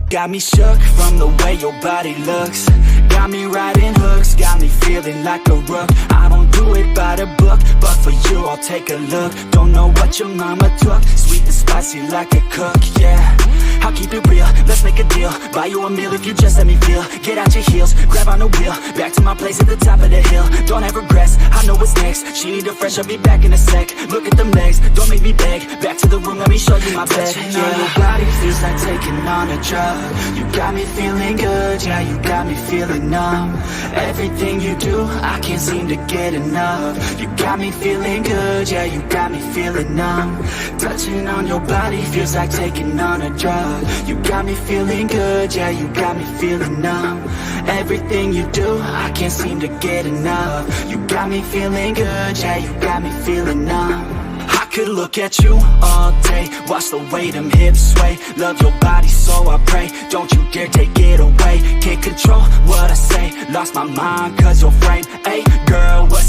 Got me shook from the way your body looks. Got me riding hooks, got me feeling like a rook. I don't do it by the book, but for you I'll take a look. Don't know what your mama took, sweet and spicy like a cook, yeah. I'll keep it real, let's make a deal. Buy you a meal if you just let me feel. Get out your heels, grab on the wheel. Back to my place at the top of the hill. Don't have regrets, I know what's next. She need a fresh, I'll be back in a sec. Look at them legs, don't make me beg. Back to the room, let me show you my bed. Touching on your body feels like taking on a drug. You got me feeling good, yeah, you got me feeling numb. Everything you do, I can't seem to get enough. You got me feeling good, yeah, you got me feeling numb. Touching on your body feels like taking on a drug. You got me feeling good, yeah, you got me feeling numb. Everything you do, I can't seem to get enough. You got me feeling good, yeah, you got me feeling numb. I could look at you all day, watch the way them hips sway. Love your body so I pray, don't you dare take it away. Can't control what I say, lost my mind cause your frame. Ay, girl, what's your